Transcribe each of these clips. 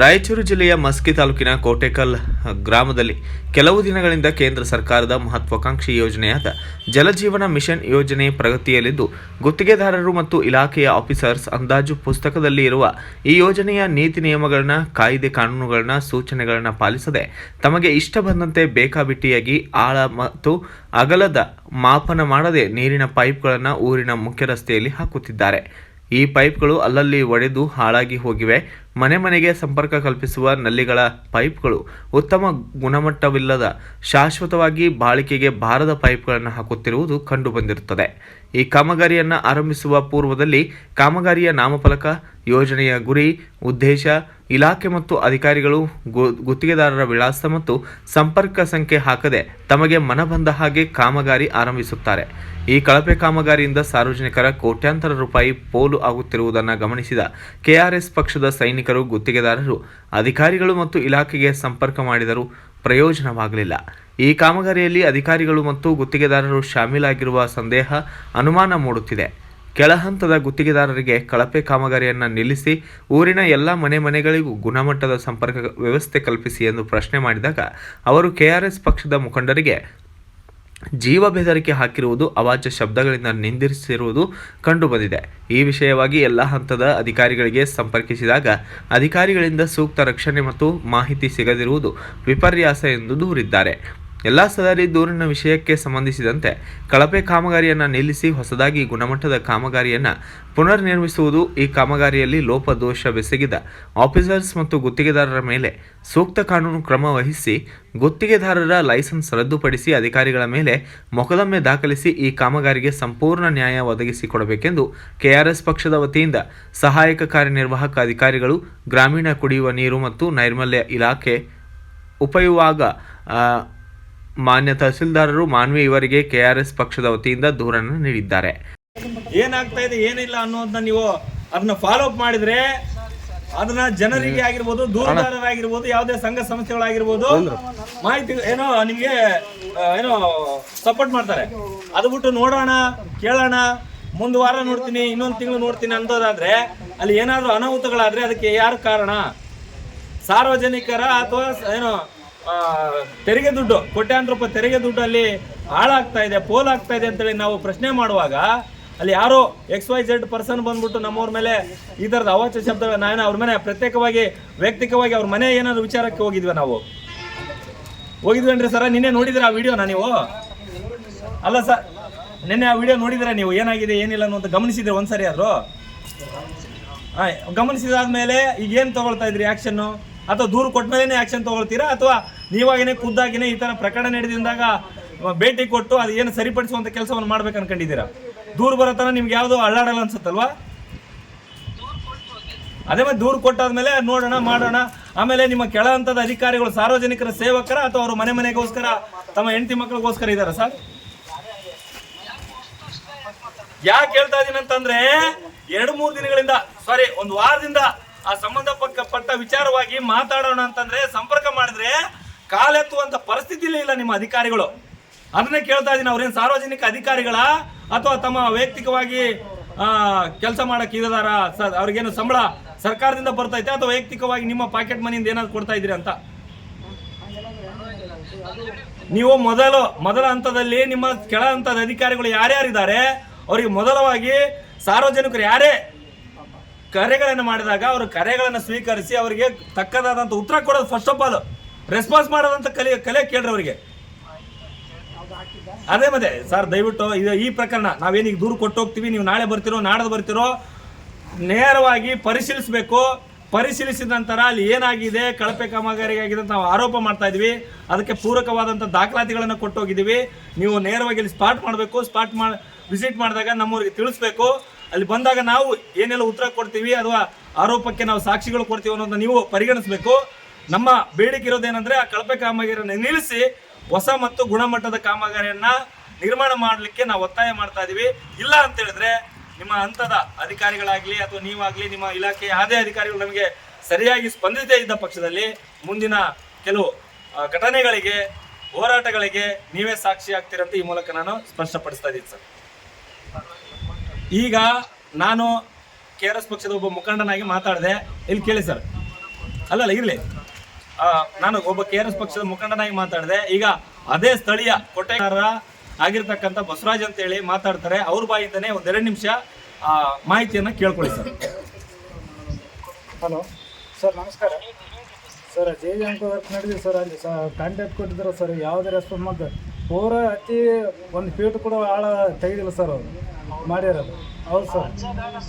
ರಾಯಚೂರು ಜಿಲ್ಲೆಯ ಮಸ್ಕಿ ತಾಲೂಕಿನ ಕೋಟೆಕಲ್ ಗ್ರಾಮದಲ್ಲಿ ಕೆಲವು ದಿನಗಳಿಂದ ಕೇಂದ್ರ ಸರ್ಕಾರದ ಮಹತ್ವಾಕಾಂಕ್ಷಿ ಯೋಜನೆಯಾದ ಜಲಜೀವನ ಮಿಷನ್ ಯೋಜನೆ ಪ್ರಗತಿಯಲ್ಲಿದ್ದು, ಗುತ್ತಿಗೆದಾರರು ಮತ್ತು ಇಲಾಖೆಯ ಆಫೀಸರ್ಸ್ ಅಂದಾಜು ಪುಸ್ತಕದಲ್ಲಿ ಇರುವ ಈ ಯೋಜನೆಯ ನೀತಿ ನಿಯಮಗಳನ್ನ, ಕಾಯ್ದೆ ಕಾನೂನುಗಳನ್ನ, ಸೂಚನೆಗಳನ್ನ ಪಾಲಿಸದೆ ತಮಗೆ ಇಷ್ಟ ಬಂದಂತೆ ಬೇಕಾಬಿಟ್ಟಿಯಾಗಿ ಆಳ ಮತ್ತು ಅಗಲದ ಮಾಪನ ಮಾಡದೆ ನೀರಿನ ಪೈಪ್ಗಳನ್ನು ಊರಿನ ಮುಖ್ಯ ರಸ್ತೆಯಲ್ಲಿ ಹಾಕುತ್ತಿದ್ದಾರೆ. ಈ ಪೈಪ್ಗಳು ಅಲ್ಲಲ್ಲಿ ಒಡೆದು ಹಾಳಾಗಿ ಹೋಗಿವೆ. ಮನೆ ಮನೆಗೆ ಸಂಪರ್ಕ ಕಲ್ಪಿಸುವ ನಲ್ಲಿಗಳ ಪೈಪ್ಗಳು ಉತ್ತಮ ಗುಣಮಟ್ಟವಿಲ್ಲದ, ಶಾಶ್ವತವಾಗಿ ಬಾಳಿಕೆಗೆ ಬಾರದ ಪೈಪ್ಗಳನ್ನು ಹಾಕುತ್ತಿರುವುದು ಕಂಡುಬಂದಿರುತ್ತದೆ. ಈ ಕಾಮಗಾರಿಯನ್ನು ಆರಂಭಿಸುವ ಪೂರ್ವದಲ್ಲಿ ಕಾಮಗಾರಿಯ ನಾಮಫಲಕ, ಯೋಜನೆಯ ಗುರಿ, ಉದ್ದೇಶ, ಇಲಾಖೆ ಮತ್ತು ಅಧಿಕಾರಿಗಳು ಗುತ್ತಿಗೆದಾರರ ವಿಳಾಸ ಮತ್ತು ಸಂಪರ್ಕ ಸಂಖ್ಯೆ ಹಾಕದೆ ತಮಗೆ ಮನಬಂದ ಹಾಗೆ ಕಾಮಗಾರಿ ಆರಂಭಿಸುತ್ತಾರೆ. ಈ ಕಳಪೆ ಕಾಮಗಾರಿಯಿಂದ ಸಾರ್ವಜನಿಕರ ಕೋಟ್ಯಾಂತರ ರೂಪಾಯಿ ಪೋಲು ಆಗುತ್ತಿರುವುದನ್ನು ಗಮನಿಸಿದ ಕೆಆರ್ಎಸ್ ಪಕ್ಷದ ಸೈನಿಕರು, ಗುತ್ತಿಗೆದಾರರು, ಅಧಿಕಾರಿಗಳು ಮತ್ತು ಇಲಾಖೆಗೆ ಸಂಪರ್ಕ ಮಾಡಿದರೂ ಪ್ರಯೋಜನವಾಗಲಿಲ್ಲ. ಈ ಕಾಮಗಾರಿಯಲ್ಲಿ ಅಧಿಕಾರಿಗಳು ಮತ್ತು ಗುತ್ತಿಗೆದಾರರು ಶಾಮೀಲಾಗಿರುವ ಸಂದೇಹ, ಅನುಮಾನ ಮೂಡುತ್ತಿದೆ. ಕೆಳಹಂತದ ಗುತ್ತಿಗೆದಾರರಿಗೆ ಕಳಪೆ ಕಾಮಗಾರಿಯನ್ನು ನಿಲ್ಲಿಸಿ ಊರಿನ ಎಲ್ಲ ಮನೆಗಳಿಗೂ ಗುಣಮಟ್ಟದ ಸಂಪರ್ಕ ವ್ಯವಸ್ಥೆ ಕಲ್ಪಿಸಿ ಎಂದು ಪ್ರಶ್ನೆ ಮಾಡಿದಾಗ ಅವರು ಕೆಆರ್ಎಸ್ ಪಕ್ಷದ ಮುಖಂಡರಿಗೆ ಜೀವ ಬೆದರಿಕೆ ಹಾಕಿರುವುದು, ಅವಾಚ್ಯ ಶಬ್ದಗಳಿಂದ ನಿಂದಿಸಿರುವುದು ಕಂಡುಬಂದಿದೆ. ಈ ವಿಷಯವಾಗಿ ಎಲ್ಲ ಹಂತದ ಅಧಿಕಾರಿಗಳಿಗೆ ಸಂಪರ್ಕಿಸಿದಾಗ ಅಧಿಕಾರಿಗಳಿಂದ ಸೂಕ್ತ ರಕ್ಷಣೆ ಮತ್ತು ಮಾಹಿತಿ ಸಿಗದಿರುವುದು ವಿಪರ್ಯಾಸ ಎಂದು ದೂರಿದ್ದಾರೆ. ಎಲ್ಲ ಸದರಿ ದೂರಿನ ವಿಷಯಕ್ಕೆ ಸಂಬಂಧಿಸಿದಂತೆ ಕಳಪೆ ಕಾಮಗಾರಿಯನ್ನು ನಿಲ್ಲಿಸಿ ಹೊಸದಾಗಿ ಗುಣಮಟ್ಟದ ಕಾಮಗಾರಿಯನ್ನು ಪುನರ್ ನಿರ್ಮಿಸುವುದು, ಈ ಕಾಮಗಾರಿಯಲ್ಲಿ ಲೋಪದೋಷ ಬೆಸಗಿದ ಆಫೀಸರ್ಸ್ ಮತ್ತು ಗುತ್ತಿಗೆದಾರರ ಮೇಲೆ ಸೂಕ್ತ ಕಾನೂನು ಕ್ರಮ ವಹಿಸಿ ಗುತ್ತಿಗೆದಾರರ ಲೈಸೆನ್ಸ್ ರದ್ದುಪಡಿಸಿ ಅಧಿಕಾರಿಗಳ ಮೇಲೆ ಮೊಕದ್ದಮೆ ದಾಖಲಿಸಿ ಈ ಕಾಮಗಾರಿಗೆ ಸಂಪೂರ್ಣ ನ್ಯಾಯ ಒದಗಿಸಿಕೊಡಬೇಕೆಂದು ಕೆಆರ್ಎಸ್ ಪಕ್ಷದ ವತಿಯಿಂದ ಸಹಾಯಕ ಕಾರ್ಯನಿರ್ವಾಹಕ ಅಧಿಕಾರಿಗಳು, ಗ್ರಾಮೀಣ ಕುಡಿಯುವ ನೀರು ಮತ್ತು ನೈರ್ಮಲ್ಯ ಇಲಾಖೆ ಉಪವಿಭಾಗ ಮಾನ್ಯ ತಹಸೀಲ್ದಾರರು ಮಾನ್ವಿ ಇವರಿಗೆ ಕೆಆರ್ಎಸ್ ಪಕ್ಷದ ವತಿಯಿಂದ ದೂರನ್ನು ನೀಡಿದ್ದಾರೆ. ಏನಾಗ್ತಾ ಇದೆ ಏನಿಲ್ಲ ಅನ್ನೋದನ್ನ ನೀವು ಅದನ್ನ ಫಾಲೋ ಅಪ್ ಮಾಡಿದ್ರೆ ಅದನ್ನ ಜನರಿಗೆ ಆಗಿರ್ಬೋದು, ದೂರದಾರರಾಗಿರ್ಬೋದು, ಯಾವುದೇ ಸಂಘ ಸಂಸ್ಥೆಗಳಾಗಿರ್ಬೋದು ಮಾಹಿತಿ ನಿಮ್ಗೆ ಸಪೋರ್ಟ್ ಮಾಡ್ತಾರೆ. ಅದು ಬಿಟ್ಟು ನೋಡೋಣ, ಕೇಳೋಣ, ಮುಂದ್ ವಾರ ನೋಡ್ತೀನಿ, ಇನ್ನೊಂದು ತಿಂಗಳು ನೋಡ್ತೀನಿ ಅನ್ನೋದಾದ್ರೆ ಅಲ್ಲಿ ಏನಾದ್ರು ಅನಾಹುತಗಳಾದ್ರೆ ಅದಕ್ಕೆ ಯಾರು ಕಾರಣ? ಸಾರ್ವಜನಿಕರ ಅಥವಾ ತೆರಿಗೆ ದುಡ್ಡು, ಕೋಟ್ಯಾಂತರ ರೂಪಾಯಿ ತೆರಿಗೆ ದುಡ್ಡು ಅಲ್ಲಿ ಹಾಳಾಗ್ತಾ ಇದೆ, ಪೋಲಾಗ್ತಾ ಇದೆ ಅಂತೇಳಿ ನಾವು ಪ್ರಶ್ನೆ ಮಾಡುವಾಗ ಅಲ್ಲಿ ಯಾರೋ XYZ ಪರ್ಸನ್ ಬಂದ್ಬಿಟ್ಟು ನಮ್ಮವ್ರ ಮೇಲೆ ಈ ಥರದ ಅವಾಚ್ಯ ಶಬ್ದಗಳು, ನಾನು ಅವ್ರ ಮನೆ ಪ್ರತ್ಯೇಕವಾಗಿ ವೈಯಕ್ತಿಕವಾಗಿ ಅವ್ರ ಮನೆ ಏನಾದ್ರು ವಿಚಾರಕ್ಕೆ ಹೋಗಿದ್ವಿ, ನಾವು ಹೋಗಿದ್ವೇನ್ರಿ ಸರ? ನಿನ್ನೆ ನೋಡಿದ್ರೆ ಆ ವಿಡಿಯೋನ ನೀವು? ಅಲ್ಲ ಸರ್, ನಿನ್ನೆ ಆ ವಿಡಿಯೋ ನೋಡಿದ್ರೆ ನೀವು ಏನಾಗಿದೆ ಏನಿಲ್ಲ ಅನ್ನೋದು ಗಮನಿಸಿದ್ರೆ ಒಂದ್ಸರಿ ಆದ್ರು? ಗಮನಿಸಿದಾದ್ಮೇಲೆ ಈಗ ಏನು ತಗೊಳ್ತಾ ಇದ್ರಿ ಆ್ಯಕ್ಷನ್ನು? ಅಥವಾ ದೂರು ಕೊಟ್ಟ ಮೇಲೆ ಆ್ಯಕ್ಷನ್ ತೊಗೊಳ್ತೀರಾ, ಅಥವಾ ನೀವಾಗಿನೇ ಖುದ್ದಾಗಿನೇ ಈ ಥರ ಪ್ರಕರಣ ನಡೆದಿಂದಾಗ ಭೇಟಿ ಕೊಟ್ಟು ಅದು ಏನು ಸರಿಪಡಿಸುವಂಥ ಕೆಲಸವನ್ನು ಮಾಡ್ಬೇಕು ಅನ್ಕೊಂಡಿದ್ದೀರಾ? ದೂರು ಬರೋತನ ನಿಮ್ಗೆ ಯಾವುದೋ ಅಳ್ಳಾಡಲ್ಲ ಅನ್ಸುತ್ತಲ್ವಾ? ಅದೇ ಮತ್ತೆ ದೂರು ಕೊಟ್ಟಾದ್ಮೇಲೆ ನೋಡೋಣ, ಮಾಡೋಣ. ಆಮೇಲೆ ನಿಮ್ಮ ಕೆಳ ಹಂತದ ಅಧಿಕಾರಿಗಳು ಸಾರ್ವಜನಿಕರ ಸೇವಕರ ಅಥವಾ ಅವರು ಮನೆಗೋಸ್ಕರ, ತಮ್ಮ ಹೆಂಡತಿ ಮಕ್ಕಳಿಗೋಸ್ಕರ ಇದ್ದಾರಾ ಸರ್? ಯಾಕೆ ಹೇಳ್ತಾ ಇದೀನಿ ಅಂತಂದ್ರೆ 2-3 ದಿನಗಳಿಂದ, ಒಂದು ವಾರದಿಂದ ಆ ಸಂಬಂಧಪಟ್ಟ ವಿಚಾರವಾಗಿ ಮಾತಾಡೋಣ ಅಂತಂದ್ರೆ ಸಂಪರ್ಕ ಮಾಡಿದ್ರೆ ಕಾಲೆತ್ತುವಂತ ಪರಿಸ್ಥಿತಿಲೇ ಇಲ್ಲ ನಿಮ್ಮ ಅಧಿಕಾರಿಗಳು. ಅದನ್ನೇ ಕೇಳ್ತಾ ಇದೀನಿ. ಅವ್ರೇನು ಸಾರ್ವಜನಿಕ ಅಧಿಕಾರಿಗಳ ಅಥವಾ ತಮ್ಮ ವೈಯಕ್ತಿಕವಾಗಿ ಕೆಲಸ ಮಾಡಕ್ ಇದಾರ? ಅವ್ರಿಗೇನು ಸಂಬಳ ಸರ್ಕಾರದಿಂದ ಬರ್ತೈತೆ ಅಥವಾ ವೈಯಕ್ತಿಕವಾಗಿ ನಿಮ್ಮ ಪಾಕೆಟ್ ಮನಿಯಿಂದ ಏನಾದ್ರು ಕೊಡ್ತಾ ಇದ್ರಿ ಅಂತ? ನೀವು ಮೊದಲ ಹಂತದಲ್ಲಿ ನಿಮ್ಮ ಕೆಳ ಹಂತದ ಅಧಿಕಾರಿಗಳು ಯಾರ್ಯಾರಿದ್ದಾರೆ ಅವರಿಗೆ ಮೊದಲವಾಗಿ ಸಾರ್ವಜನಿಕರು ಯಾರೇ ಕರೆಗಳನ್ನು ಮಾಡಿದಾಗ ಅವರು ಕರೆಗಳನ್ನು ಸ್ವೀಕರಿಸಿ ಅವರಿಗೆ ತಕ್ಕದಾದಂಥ ಉತ್ತರ ಕೊಡೋದು, ಫಸ್ಟ್ ಆಫ್ ಆಲ್ ರೆಸ್ಪಾನ್ಸ್ ಮಾಡೋದಂತ ಕಲೆ ಕೇಳ್ರಿ ಅವರಿಗೆ. ಅದೇ ಮತ್ತೆ ಸರ್, ದಯವಿಟ್ಟು ಈ ಪ್ರಕರಣ ನಾವೇನೀಗ ದೂರು ಕೊಟ್ಟು ಹೋಗ್ತೀವಿ, ನೀವು ನಾಳೆ ಬರ್ತಿರೋ ನಾಡ್ದು ಬರ್ತಿರೋ, ನೇರವಾಗಿ ಪರಿಶೀಲಿಸಬೇಕು. ಪರಿಶೀಲಿಸಿದ ನಂತರ ಅಲ್ಲಿ ಏನಾಗಿದೆ, ಕಳಪೆ ಕಾಮಗಾರಿಯಾಗಿದೆ ಅಂತ ನಾವು ಆರೋಪ ಮಾಡ್ತಾ ಇದ್ವಿ. ಅದಕ್ಕೆ ಪೂರಕವಾದಂಥ ದಾಖಲಾತಿಗಳನ್ನು ಕೊಟ್ಟೋಗಿದ್ದೀವಿ. ನೀವು ನೇರವಾಗಿ ಇಲ್ಲಿ ಸ್ಪಾಟ್ ಮಾಡಬೇಕು. ವಿಸಿಟ್ ಮಾಡಿದಾಗ ನಮ್ಮವ್ರಿಗೆ ತಿಳಿಸ್ಬೇಕು. ಅಲ್ಲಿ ಬಂದಾಗ ನಾವು ಏನೆಲ್ಲ ಉತ್ತರ ಕೊಡ್ತೀವಿ ಅಥವಾ ಆರೋಪಕ್ಕೆ ನಾವು ಸಾಕ್ಷಿಗಳು ಕೊಡ್ತೀವಿ ಅನ್ನೋದನ್ನ ನೀವು ಪರಿಗಣಿಸಬೇಕು. ನಮ್ಮ ಬೇಡಿಕೆ ಇರೋದೇನೆಂದ್ರೆ ಆ ಕಳಪೆ ಕಾಮಗಾರಿಯನ್ನು ನಿಲ್ಲಿಸಿ ಹೊಸ ಮತ್ತು ಗುಣಮಟ್ಟದ ಕಾಮಗಾರಿಯನ್ನ ನಿರ್ಮಾಣ ಮಾಡಲಿಕ್ಕೆ ನಾವು ಒತ್ತಾಯ ಮಾಡ್ತಾ ಇದೀವಿ. ಇಲ್ಲ ಅಂತ ಹೇಳಿದ್ರೆ ನಿಮ್ಮ ಹಂತದ ಅಧಿಕಾರಿಗಳಾಗ್ಲಿ ಅಥವಾ ನೀವಾಗ್ಲಿ, ನಿಮ್ಮ ಇಲಾಖೆ ಯಾವುದೇ ಅಧಿಕಾರಿಗಳು ನಮಗೆ ಸರಿಯಾಗಿ ಸ್ಪಂದಿಸದೇ ಇದ್ದ ಪಕ್ಷದಲ್ಲಿ ಮುಂದಿನ ಕೆಲವು ಘಟನೆಗಳಿಗೆ, ಹೋರಾಟಗಳಿಗೆ ನೀವೇ ಸಾಕ್ಷಿ ಆಗ್ತೀರಂತ ಈ ಮೂಲಕ ನಾನು ಸ್ಪಷ್ಟಪಡಿಸ್ತಾ ಇದ್ದೀನಿ ಸರ್. ಈಗ ನಾನು KRS ಪಕ್ಷದ ಒಬ್ಬ ಮುಖಂಡನಾಗಿ ಮಾತಾಡಿದೆ. ಇಲ್ಲಿ ಕೇಳಿ ಸರ್, ಅಲ್ಲಲ್ಲ ಇರ್ಲಿ. ನಾನು ಒಬ್ಬ KRS ಪಕ್ಷದ ಮುಖಂಡನಾಗಿ ಮಾತಾಡಿದೆ. ಈಗ ಅದೇ ಸ್ಥಳೀಯ ಕೊಟ್ಟೆಗಾರ ಆಗಿರ್ತಕ್ಕಂಥ ಬಸವರಾಜ್ ಅಂತ ಹೇಳಿ ಮಾತಾಡ್ತಾರೆ. ಅವ್ರ ಬಾಯಿಂದನೇ ಒಂದೆರಡು ನಿಮಿಷ ಮಾಹಿತಿಯನ್ನ ಕೇಳ್ಕೊಳ್ಳಿ ಸರ್. ಹಲೋ ಸರ್, ನಮಸ್ಕಾರ ಸರ್. JJ ಅಂತ ವರ್ಕ್ ನಡೆದಿದೆ ಸರ್. ಅಲ್ಲಿ ಕಾಂಟ್ಯಾಕ್ಟ್ ಕೊಟ್ಟಿದ್ರು ಸರ್, ಯಾವುದೇ ರೆಸ್ಪಾನ್ಸ್ ಮತ್ತು ಪೂರ ಅತಿ ಒಂದು ಫೀಟ್ ಕೂಡ ಆಳ ತೆಗೆದಿಲ್ಲ ಸರ್ ಅವರು ಮಾಡಿರೋದು. ಹೌದು ಸರ್.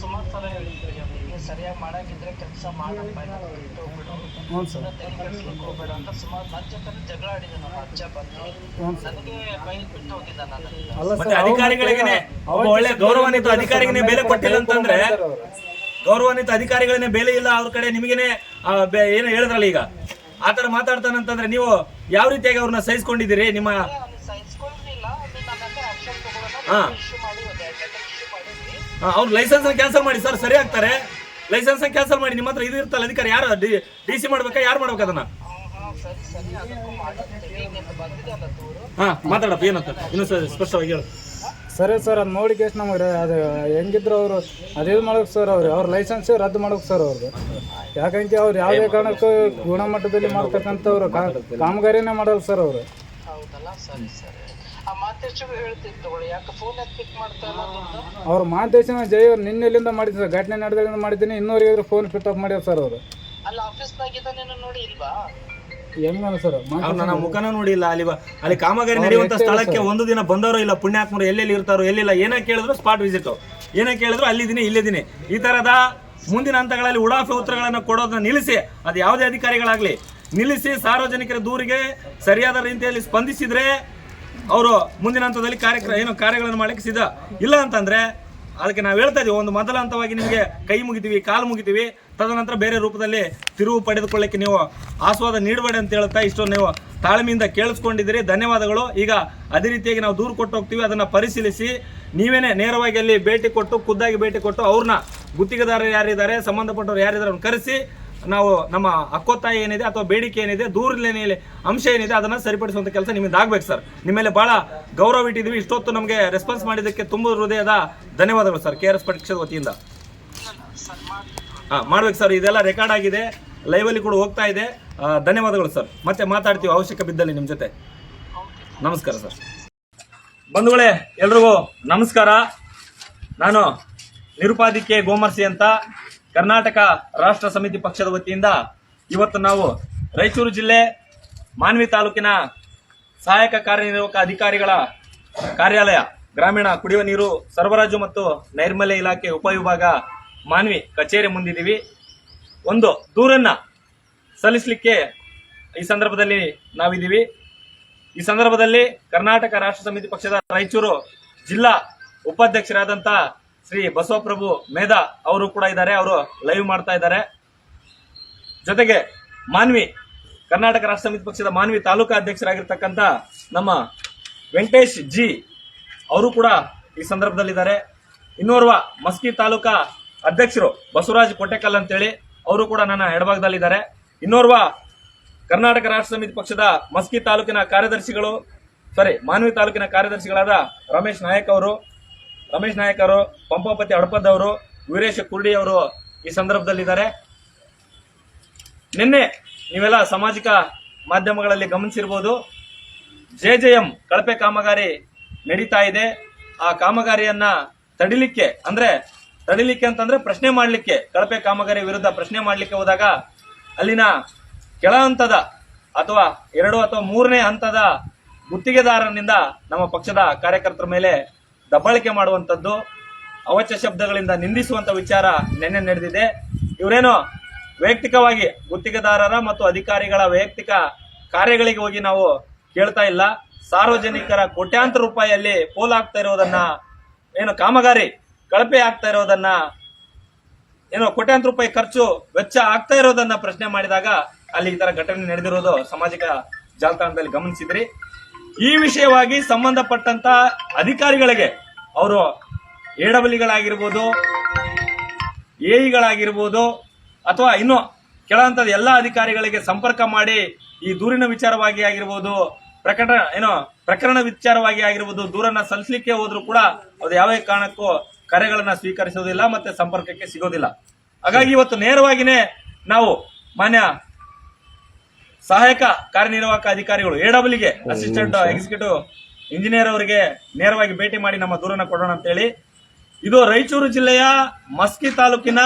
ಸುಮಾರು ಸಲ ಹೇಳಿದ್ರಿ ಅವರಿಗೆ ಸರಿಯಾಗಿ ಮಾಡಾಕಿದ್ರೆ ಕೆಲಸ ಮಾಡಪ್ಪ, ಹ್ಞೂ ಸರ್. ಹೋಗ್ಬೇಡ ಅಂತ ಸುಮಾರು ನನ್ನ ಜೊತೆ ಜಗಳ ಆಡಿದೆ. ನಮ್ಮ ಅಜ್ಜ ಬಂದು ನನಗೆ ಬೈಲ್ ಬಿಟ್ಟು ಹೋಗಿದ್ದ. ನಾನು ಅಲ್ಲ ಮತ್ತೆ ಸರ್, ಅಧಿಕಾರಿಗಳಿಗೇನೆ ಒಬ್ಬ ಒಳ್ಳೆ ಗೌರವಾನ್ವಿತ ಅಧಿಕಾರಿಗೇನೆ ಬೆಲೆ ಕೊಟ್ಟಿಲ್ಲ ಅಂತಂದ್ರೆ, ಗೌರವಾನ್ವಿತ ಅಧಿಕಾರಿಗಳನ್ನೇ ಬೆಲೆ ಇಲ್ಲ ಅವ್ರ ಕಡೆ, ನಿಮಗೇನೆ ಏನು ಹೇಳಿದ್ರಲ್ಲ ಈಗ ಆತರ ಮಾತಾಡ್ತಾನಂತಂದ್ರೆ ನೀವು ಯಾವ ರೀತಿಯಾಗಿ ಅವ್ರನ್ನ ಸಹಿಸ್ಕೊಂಡಿದ್ದೀರಿ? ನಿಮ್ಮ ಸಹಿಸ್ಕೊಂಡಿಲ್ಲ. ನನ್ನ ಆಕ್ಷನ್ ತಗೊಳ್ಳೋಣ ಹಾ ಇಶ್ಯೂ ಮಾಡಿ ಇಶ್ಯೂ ಮಾಡಿದ್ವಿ. ಅವ್ರ ಲೈಸೆನ್ಸ್ ಕ್ಯಾನ್ಸಲ್ ಮಾಡಿ ಸರ್, ಸರಿ ಆಗ್ತಾರೆ. ಲೈಸೆನ್ಸ್ ಕ್ಯಾನ್ಸಲ್ ಮಾಡಿ. ನಿಮ್ಮ ಹತ್ರ ಇದು ಇರ್ತಲ್ಲ ಅಧಿಕಾರಿ, ಯಾರು DC ಮಾಡ್ಬೇಕಾ, ಯಾರು ಮಾಡ್ಬೇಕು ಅದನ್ನ? ಸರಿ ಸರಿ, ಅದಕ್ಕೂ ಮಾಡಿರ್ತೀವಿ. ಈಗ ಬಂದಿದೆ ಅಲ್ಲ ದೂರು. ಮಾತಾಡಪ್ಪ, ಏನಂತ ಇನ್ನೂ ಸ್ಪಷ್ಟವಾಗಿ ಹೇಳು. ಸರಿ ಸರ್, ಅದು ನೋಡಿ ಕೇಸ್ ನಮಗೆ ಅದು ಹೆಂಗಿದ್ರು ಅವರು ಅದೇನು ಮಾಡ್ಬೇಕು ಸರ್, ಅವ್ರ ಲೈಸೆನ್ಸ್ ರದ್ದು ಮಾಡ್ಬೇಕು ಸರ್ ಅವ್ರಿಗೆ. ಯಾಕಂದ್ರೆ ಅವ್ರು ಯಾವುದೇ ಕಾರಣಕ್ಕೂ ಗುಣಮಟ್ಟದಲ್ಲಿ ಮಾಡ್ತಕ್ಕಂಥವ್ರು ಕಾಮಗಾರಿನೇ ಮಾಡಲ್ಲ ಸರ್ ಅವರು. ಹೌದಲ್ಲ, ಸರಿ ಸರಿ. ಆ ಮಾತೇಶ್ ಹೇಳ್ತೀನಿ ತಗೊಳ್ಳಿ, ಯಾಕೆ ಫೋನ್ ಪಿಕ್ ಮಾಡ್ತಾ ಇಲ್ಲ ನಿಮ್ದು? ಅವ್ರ ಮಾದೇಶನ ಜೈ ಅವ್ರು ನಿನ್ನೆಲ್ಲಿಂದ ಮಾಡಿದ್ರು ಸರ್, ಘಟನೆ ನಡೆದಾಗಿಂದ ಮಾಡಿದ್ದೀನಿ. ಇನ್ನೂರಿಗೆ ಫೋನ್ ಪಿಕ್ ಅಪ್ ಮಾಡ್ಯಾರ ಸರ್ ಅವರು. ಅಲ್ಲ ಆಫೀಸ್ನಾಗಿದ್ದಾನೇನು ನೋಡಿ ಇಲ್ವಾ? ಹೆಂಗ ಸರ್ ಅವ್ರು ನನ್ನ ಮುಖನ ನೋಡಿಲ್ಲ. ಅಲ್ಲಿ ಕಾಮಗಾರಿ ನಡೆಯುವಂತ ಸ್ಥಳಕ್ಕೆ ಒಂದು ದಿನ ಬಂದವರು ಇಲ್ಲ. ಪುಣ್ಯಾತ್ಮರು ಎಲ್ಲೆಲ್ಲಿ ಇರ್ತಾರೋ ಎಲ್ಲಿಲ್ಲ. ಏನೇ ಕೇಳಿದ್ರು ಸ್ಪಾಟ್ ವಿಸಿಟ್, ಏನೇ ಕೇಳಿದ್ರು ಅಲ್ಲಿದ್ದೀನಿ ಇಲ್ಲಿದ್ದೀನಿ. ಈ ತರದ ಮುಂದಿನ ಹಂತಗಳಲ್ಲಿ ಉಡಾಫೆ ಉತ್ತರಗಳನ್ನು ಕೊಡೋದನ್ನ ನಿಲ್ಲಿಸಿ, ಅದು ಯಾವುದೇ ಅಧಿಕಾರಿಗಳಾಗ್ಲಿ ನಿಲ್ಲಿಸಿ, ಸಾರ್ವಜನಿಕರ ದೂರಿಗೆ ಸರಿಯಾದ ರೀತಿಯಲ್ಲಿ ಸ್ಪಂದಿಸಿದ್ರೆ ಅವರು ಮುಂದಿನ ಹಂತದಲ್ಲಿ ಕಾರ್ಯಗಳನ್ನು ಮಾಡಲಿಕ್ಕೆ ಸಿದ್ಧ. ಇಲ್ಲ ಅಂತಂದ್ರೆ ಅದಕ್ಕೆ ನಾವು ಹೇಳ್ತಾ ಇದೀವಿ, ಒಂದು ಮೊದಲ ಹಂತವಾಗಿ ನಿಮಗೆ ಕೈ ಮುಗಿತೀವಿ, ಕಾಲು ಮುಗಿತೀವಿ, ತದನಂತರ ಬೇರೆ ರೂಪದಲ್ಲಿ ತಿರುವು ಪಡೆದುಕೊಳ್ಳಕ್ಕೆ ನೀವು ಆಸ್ವಾದ ನೀಡಬೇಡಿ ಅಂತ ಹೇಳ್ತಾ ಇಷ್ಟು ನೀವು ತಾಳ್ಮೆಯಿಂದ ಕೇಳಿಸ್ಕೊಂಡಿದ್ದೀರಿ. ಧನ್ಯವಾದಗಳು. ಈಗ ಅದೇ ರೀತಿಯಾಗಿ ನಾವು ದೂರು ಕೊಟ್ಟು ಹೋಗ್ತೀವಿ, ಅದನ್ನು ಪರಿಶೀಲಿಸಿ ನೀವೇನೇ ನೇರವಾಗಿ ಅಲ್ಲಿ ಭೇಟಿ ಕೊಟ್ಟು, ಖುದ್ದಾಗಿ ಭೇಟಿ ಕೊಟ್ಟು ಅವ್ರನ್ನ ಗುತ್ತಿಗೆದಾರರು ಯಾರಿದ್ದಾರೆ, ಸಂಬಂಧಪಟ್ಟವ್ರು ಯಾರಿದ್ದಾರೆ ಅವ್ರನ್ನ ಕರೆಸಿ ನಾವು ನಮ್ಮ ಹಕ್ಕೊತ್ತಾಯ ಏನಿದೆ ಅಥವಾ ಬೇಡಿಕೆ ಏನಿದೆ, ದೂರಿನ ಅಂಶ ಏನಿದೆ ಅದನ್ನು ಸರಿಪಡಿಸುವಂಥ ಕೆಲಸ ನಿಮ್ಮಿಂದ ಆಗ್ಬೇಕು ಸರ್. ನಿಮ್ಮ ಮೇಲೆ ಭಾಳ ಗೌರವ ಇಟ್ಟಿದ್ವಿ. ಇಷ್ಟೊತ್ತು ನಮಗೆ ರೆಸ್ಪಾನ್ಸ್ ಮಾಡಿದ್ದಕ್ಕೆ ತುಂಬ ಹೃದಯದ ಧನ್ಯವಾದಗಳು ಸರ್. KRS ಪಕ್ಷದ ವತಿಯಿಂದ ಮಾಡ್ಬೇಕು ಸರ್. ಇದೆಲ್ಲ ರೆಕಾರ್ಡ್ ಆಗಿದೆ, ಲೈವಲ್ಲಿ ಕೂಡ ಹೋಗ್ತಾ ಇದೆ. ಧನ್ಯವಾದಗಳು ಸರ್. ಮತ್ತೆ ಮಾತಾಡ್ತೀವಿ ಅವಶ್ಯಕ ಬಿದ್ದಲ್ಲಿ ನಿಮ್ಮ ಜೊತೆ. ನಮಸ್ಕಾರ ಸರ್. ಬಂಧುಗಳೇ, ಎಲ್ರಿಗೂ ನಮಸ್ಕಾರ. ನಾನು ನಿರುಪಾಧಿಕೆ ಗೋಮರ್ಸಿ ಅಂತ ಕರ್ನಾಟಕ ರಾಷ್ಟ್ರ ಸಮಿತಿ ಪಕ್ಷದ ವತಿಯಿಂದ ಇವತ್ತು ನಾವು ರಾಯಚೂರು ಜಿಲ್ಲೆ ಮಾನ್ವಿ ತಾಲೂಕಿನ ಸಹಾಯಕ ಕಾರ್ಯನಿರ್ವಾಹಕ ಅಧಿಕಾರಿಗಳ ಕಾರ್ಯಾಲಯ, ಗ್ರಾಮೀಣ ಕುಡಿಯುವ ನೀರು ಸರಬರಾಜು ಮತ್ತು ನೈರ್ಮಲ್ಯ ಇಲಾಖೆ ಉಪವಿಭಾಗ ಮಾನ್ವಿ ಕಚೇರಿ ಮುಂದಿದ್ದೀವಿ. ಒಂದು ದೂರನ್ನ ಸಲ್ಲಿಸಲಿಕ್ಕೆ ಈ ಸಂದರ್ಭದಲ್ಲಿ ನಾವಿದ್ದೀವಿ. ಈ ಸಂದರ್ಭದಲ್ಲಿ ಕರ್ನಾಟಕ ರಾಷ್ಟ್ರ ಸಮಿತಿ ಪಕ್ಷದ ರಾಯಚೂರು ಜಿಲ್ಲಾ ಉಪಾಧ್ಯಕ್ಷರಾದಂತ ಶ್ರೀ ಬಸವಪ್ರಭು ಮೇಧಾ ಅವರು ಕೂಡ ಇದ್ದಾರೆ. ಅವರು ಲೈವ್ ಮಾಡ್ತಾ ಇದ್ದಾರೆ. ಜೊತೆಗೆ ಮಾನ್ವಿ ಕರ್ನಾಟಕ ರಾಷ್ಟ್ರ ಸಮಿತಿ ಪಕ್ಷದ ಮಾನ್ವಿ ತಾಲೂಕಾ ಅಧ್ಯಕ್ಷರಾಗಿರ್ತಕ್ಕಂಥ ನಮ್ಮ ವೆಂಕಟೇಶ್ ಜಿ ಅವರು ಕೂಡ ಈ ಸಂದರ್ಭದಲ್ಲಿದ್ದಾರೆ. ಇನ್ನೋರ್ವ ಮಸ್ಕಿ ತಾಲೂಕಾ ಅಧ್ಯಕ್ಷರು ಬಸವರಾಜ್ ಕೊಟ್ಟೆಕಲ್ ಅಂತೇಳಿ ಅವರು ಕೂಡ ನನ್ನ ಎಡಭಾಗದಲ್ಲಿದ್ದಾರೆ. ಇನ್ನೋರ್ವ ಕರ್ನಾಟಕ ರಾಷ್ಟ್ರ ಸಮಿತಿ ಪಕ್ಷದ ಮಸ್ಕಿ ತಾಲೂಕಿನ ಮಾನ್ವಿ ತಾಲೂಕಿನ ಕಾರ್ಯದರ್ಶಿಗಳಾದ ರಮೇಶ್ ನಾಯಕ್ ಅವರು, ಪಂಪಾಪತಿ ಹಡಪದ್ ಅವರು, ವೀರೇಶ್ ಕುರ್ಡಿ ಅವರು ಈ ಸಂದರ್ಭದಲ್ಲಿದ್ದಾರೆ. ನಿನ್ನೆ ನೀವೆಲ್ಲ ಸಾಮಾಜಿಕ ಮಾಧ್ಯಮಗಳಲ್ಲಿ ಗಮನಿಸಿರ್ಬೋದು, JJM ಕಳಪೆ ಕಾಮಗಾರಿ ನಡೀತಾ ಇದೆ. ಆ ಕಾಮಗಾರಿಯನ್ನ ತಡಿಲಿಕ್ಕೆ ಅಂತಂದ್ರೆ ಪ್ರಶ್ನೆ ಮಾಡಲಿಕ್ಕೆ, ಕಳಪೆ ಕಾಮಗಾರಿ ವಿರುದ್ಧ ಪ್ರಶ್ನೆ ಮಾಡಲಿಕ್ಕೆ ಹೋದಾಗ ಅಲ್ಲಿನ ಕೆಳ ಹಂತದ ಅಥವಾ 2 ಅಥವಾ 3ನೇ ಹಂತದ ಗುತ್ತಿಗೆದಾರನಿಂದ ನಮ್ಮ ಪಕ್ಷದ ಕಾರ್ಯಕರ್ತರ ಮೇಲೆ ದಬ್ಬಾಳಿಕೆ ಮಾಡುವಂತದ್ದು, ಅವಾಚ್ಯ ಶಬ್ದಗಳಿಂದ ನಿಂದಿಸುವಂತ ವಿಚಾರ ನಿನ್ನೆ ನಡೆದಿದೆ. ಇವರೇನೋ ವೈಯಕ್ತಿಕವಾಗಿ ಗುತ್ತಿಗೆದಾರರ ಮತ್ತು ಅಧಿಕಾರಿಗಳ ವೈಯಕ್ತಿಕ ಕಾರ್ಯಗಳಿಗೆ ಹೋಗಿ ನಾವು ಕೇಳ್ತಾ ಇಲ್ಲ. ಸಾರ್ವಜನಿಕರ ಕೋಟ್ಯಾಂತರ ರೂಪಾಯಿಯಲ್ಲಿ ಪೋಲಾಗ್ತಾ ಇರೋದನ್ನ, ಕಾಮಗಾರಿ ಕಳಪೆ ಆಗ್ತಾ ಇರೋದನ್ನ, ಕೋಟ್ಯಾಂತರ ರೂಪಾಯಿ ಖರ್ಚು ವೆಚ್ಚ ಆಗ್ತಾ ಇರೋದನ್ನ ಪ್ರಶ್ನೆ ಮಾಡಿದಾಗ ಅಲ್ಲಿ ಈ ತರ ಘಟನೆ ನಡೆದಿರೋದು ಸಾಮಾಜಿಕ ಜಾಲತಾಣದಲ್ಲಿ ಗಮನಿಸಿದ್ರಿ. ಈ ವಿಷಯವಾಗಿ ಸಂಬಂಧಪಟ್ಟಂತ ಅಧಿಕಾರಿಗಳಿಗೆ, ಅವರು AWಗಳಾಗಿರ್ಬೋದು, AEಗಳಾಗಿರ್ಬೋದು, ಅಥವಾ ಇನ್ನು ಕೆಳ ಹಂತದ ಎಲ್ಲ ಅಧಿಕಾರಿಗಳಿಗೆ ಸಂಪರ್ಕ ಮಾಡಿ ಈ ದೂರಿನ ವಿಚಾರವಾಗಿ ಆಗಿರ್ಬೋದು, ಪ್ರಕರಣ ವಿಚಾರವಾಗಿ ಆಗಿರ್ಬೋದು, ದೂರನ್ನ ಸಲ್ಲಿಸಲಿಕ್ಕೆ ಹೋದ್ರು ಕೂಡ ಅದು ಯಾವ ಕಾರಣಕ್ಕೂ ಕರೆಗಳನ್ನ ಸ್ವೀಕರಿಸೋದಿಲ್ಲ ಮತ್ತೆ ಸಂಪರ್ಕಕ್ಕೆ ಸಿಗೋದಿಲ್ಲ. ಹಾಗಾಗಿ ಇವತ್ತು ನೇರವಾಗಿನೇ ನಾವು ಮಾನ್ಯ ಸಹಾಯಕ ಕಾರ್ಯನಿರ್ವಾಹಕ ಅಧಿಕಾರಿಗಳು ಎಡಬ್ಲ್ಯೂಗೆ ಅಸಿಸ್ಟೆಂಟ್ ಎಕ್ಸಿಕ್ಯೂಟಿವ್ ಇಂಜಿನಿಯರ್ ಅವರಿಗೆ ನೇರವಾಗಿ ಭೇಟಿ ಮಾಡಿ ನಮ್ಮ ದೂರನ್ನ ಕೊಡೋಣ ಅಂತೇಳಿ. ಇದು ರಾಯಚೂರು ಜಿಲ್ಲೆಯ ಮಸ್ಕಿ ತಾಲೂಕಿನ